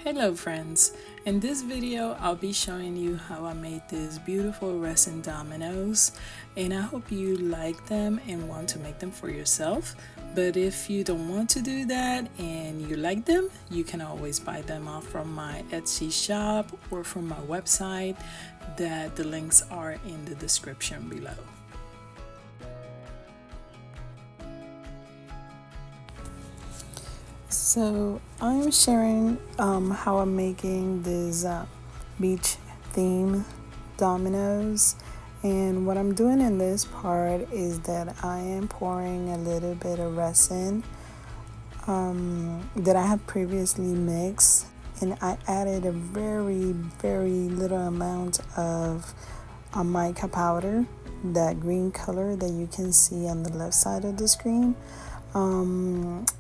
Hello friends, in this video I'll be showing you how I made these beautiful resin dominoes, and I hope you like them and want to make them for yourself. But if you don't want to do that and you like them, you can always buy them off from my Etsy shop or from my website, that the links are in the description below. So I'm sharing how I'm making these beach theme dominoes, and what I'm doing in this part is that I am pouring a little bit of resin that I had previously mixed, and I added a very little amount of mica powder, that green color that you can see on the left side of the screen.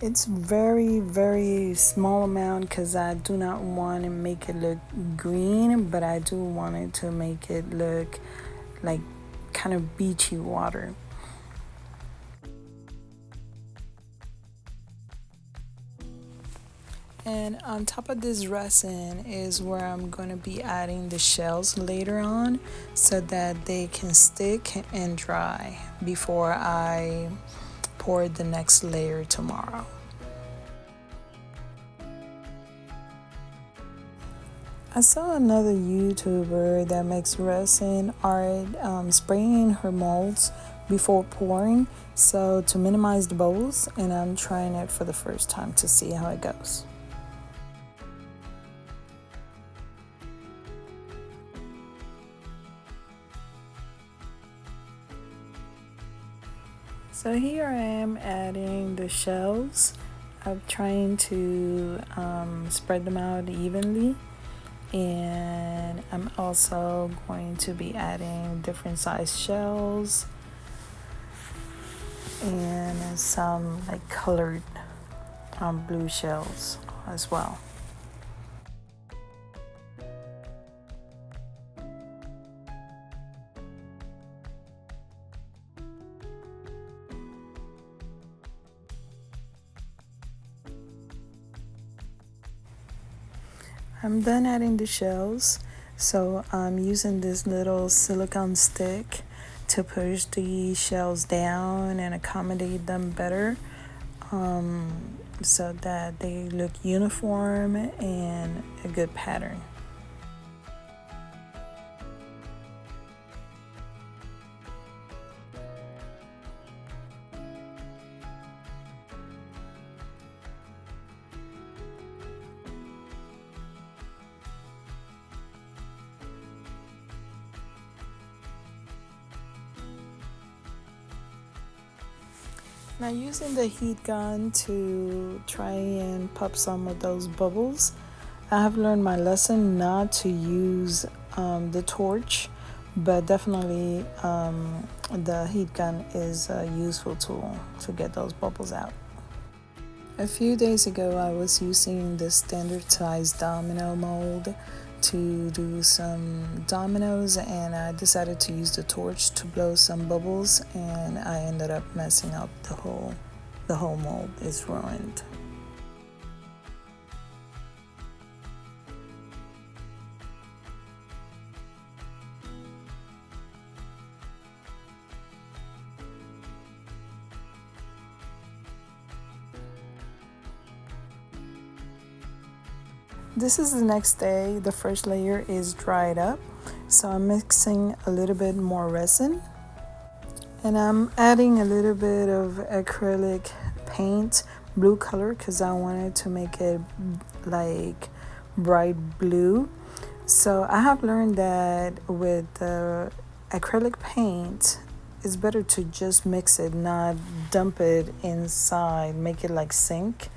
It's very small amount because I do not want to make it look green, but I do want it to make it look like kind of beachy water. And on top of this resin is where I'm going to be adding the shells later on so that they can stick and dry before I pour the next layer tomorrow. I saw another YouTuber that makes resin art spraying her molds before pouring, so to minimize the bubbles, and I'm trying it for the first time to see how it goes. So here I am adding the shells. I'm trying to spread them out evenly, and I'm also going to be adding different size shells and some like colored blue shells as well. I'm done adding the shells, so I'm using this little silicone stick to push the shells down and accommodate them better, so that they look uniform and a good pattern. Now, using the heat gun to try and pop some of those bubbles, I have learned my lesson not to use the torch, but definitely the heat gun is a useful tool to get those bubbles out. A few days ago, I was using the standard size domino mold to do some dominoes, and I decided to use the torch to blow some bubbles, and I ended up messing up the whole mold is ruined. This is the next day. The first layer is dried up, so I'm mixing a little bit more resin, and I'm adding a little bit of acrylic paint, blue color, because I wanted to make it like bright blue. So I have learned that with the acrylic paint, it's better to just mix it, not dump it inside, make it like sink.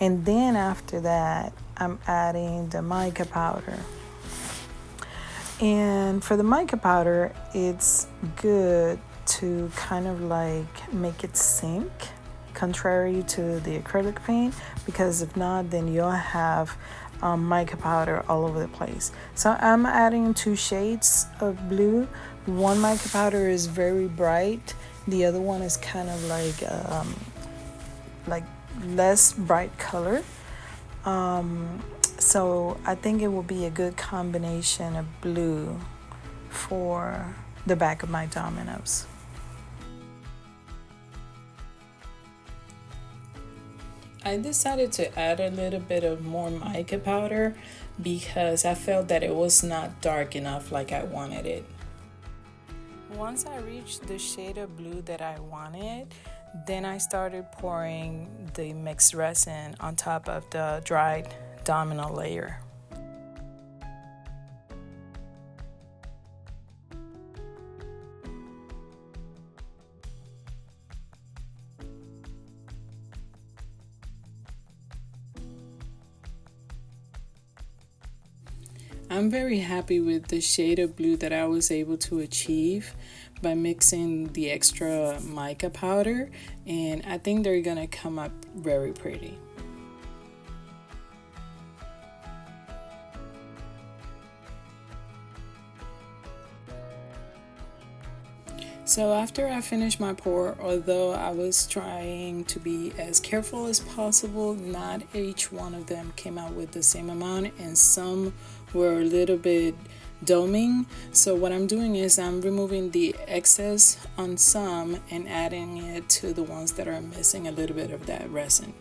And then after that, I'm adding the mica powder. And for the mica powder, it's good to kind of like make it sink, contrary to the acrylic paint, because if not, then you'll have mica powder all over the place. So I'm adding 2 shades of blue. One mica powder is very bright, the other one is kind of like less bright color. So I think it will be a good combination of blue for the back of my dominoes. I decided to add a little bit of more mica powder because I felt that it was not dark enough like I wanted it. Once I reached the shade of blue that I wanted, then I started pouring the mixed resin on top of the dried domino layer. I'm very happy with the shade of blue that I was able to achieve by mixing the extra mica powder, and I think they're gonna come up very pretty. So after I finished my pour, although I was trying to be as careful as possible, not each one of them came out with the same amount, and some were a little bit doming. So what I'm doing is I'm removing the excess on some and adding it to the ones that are missing a little bit of that resin.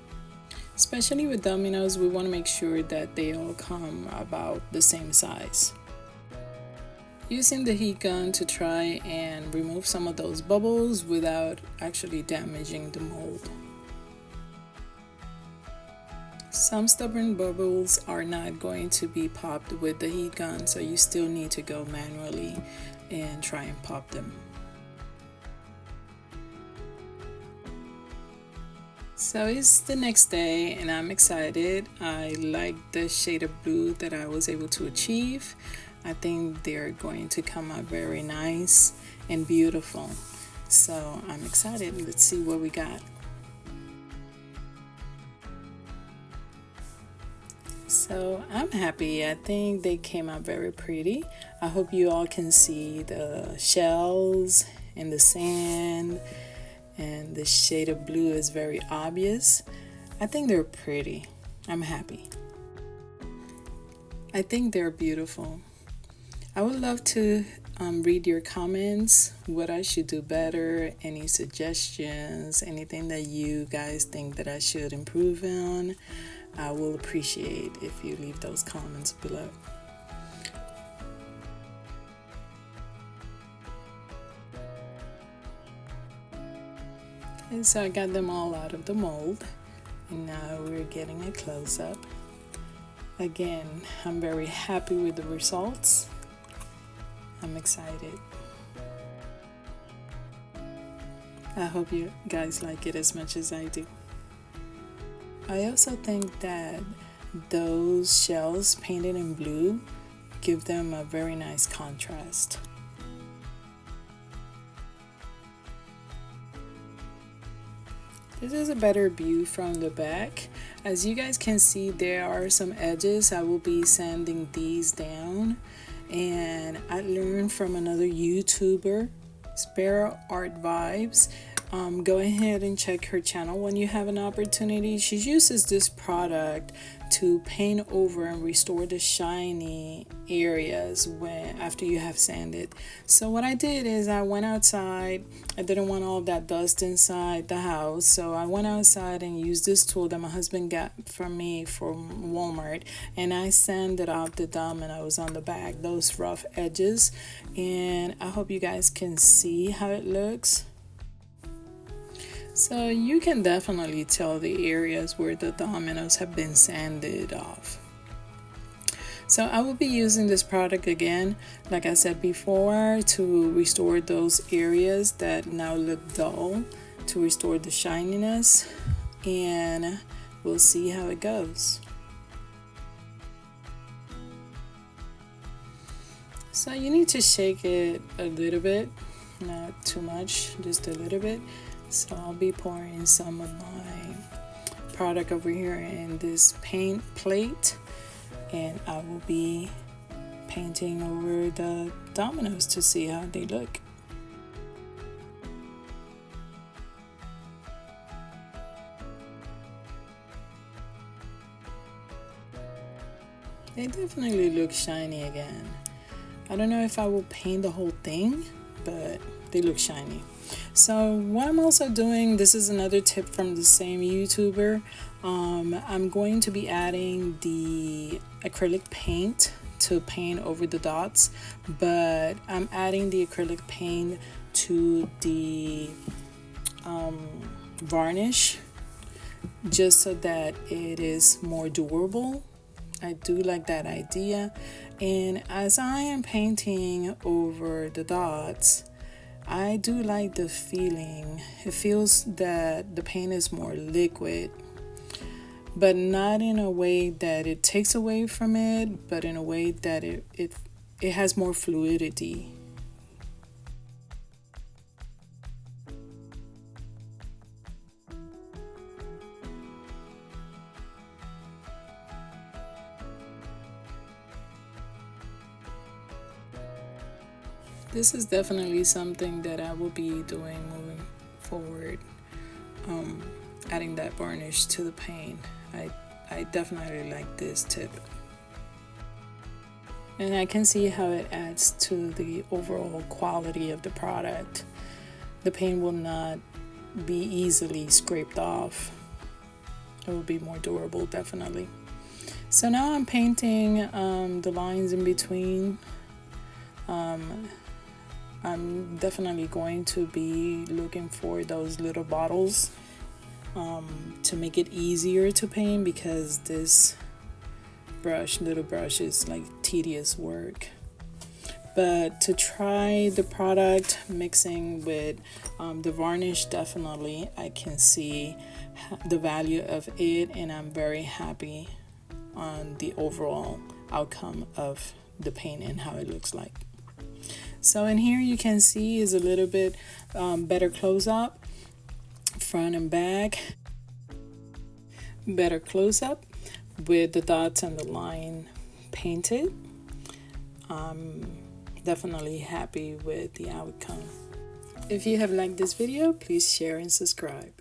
Especially with dominoes, we want to make sure that they all come about the same size. Using the heat gun to try and remove some of those bubbles without actually damaging the mold. Some stubborn bubbles are not going to be popped with the heat gun, so you still need to go manually and try and pop them. So it's the next day and I'm excited. I like the shade of blue that I was able to achieve. I think they're going to come out very nice and beautiful. So I'm excited. Let's see what we got. So I'm happy. I think they came out very pretty. I hope you all can see the shells and the sand, and the shade of blue is very obvious. I think they're pretty. I'm happy. I think they're beautiful. I would love to read your comments, what I should do better, any suggestions, anything that you guys think that I should improve on. I will appreciate if you leave those comments below. Okay, so I got them all out of the mold, and now we're getting a close-up. Again, I'm very happy with the results. I'm excited. I hope you guys like it as much as I do. I also think that those shells painted in blue give them a very nice contrast. This is a better view from the back. As you guys can see, there are some edges. I will be sanding these down. And I learned from another YouTuber, Sparrow Art Vibes. Go ahead and check her channel when you have an opportunity. She uses this product to paint over and restore the shiny areas after you have sanded. So what I did is I went outside. I didn't want all that dust inside the house, so I went outside and used this tool that my husband got from me from Walmart, and I sanded off the dominoes on the back, those rough edges, and I hope you guys can see how it looks. So you can definitely tell the areas where the dominoes have been sanded off. So I will be using this product again, like I said before, to restore those areas that now look dull, to restore the shininess, and we'll see how it goes. So you need to shake it a little bit, not too much, just a little bit. So I'll be pouring some of my product over here in this paint plate, and I will be painting over the dominoes to see how they look. They definitely look shiny again. I don't know if I will paint the whole thing, but they look shiny. So what I'm also doing, this is another tip from the same YouTuber. I'm going to be adding the acrylic paint to paint over the dots, but I'm adding the acrylic paint to the varnish just so that it is more durable. I do like that idea. And as I am painting over the dots, I do like the feeling. It feels that the paint is more liquid, but not in a way that it takes away from it, but in a way that it has more fluidity. This is definitely something that I will be doing moving forward. Adding that varnish to the paint. I definitely like this tip. And I can see how it adds to the overall quality of the product. The paint will not be easily scraped off. It will be more durable, definitely. So now I'm painting the lines in between. I'm definitely going to be looking for those little bottles to make it easier to paint, because this little brush is like tedious work. But to try the product mixing with the varnish, definitely I can see the value of it, and I'm very happy on the overall outcome of the paint and how it looks like. So in here you can see is a little bit better close up, front and back, better close up with the dots and the line painted. Definitely happy with the outcome. If you have liked this video, please share and subscribe.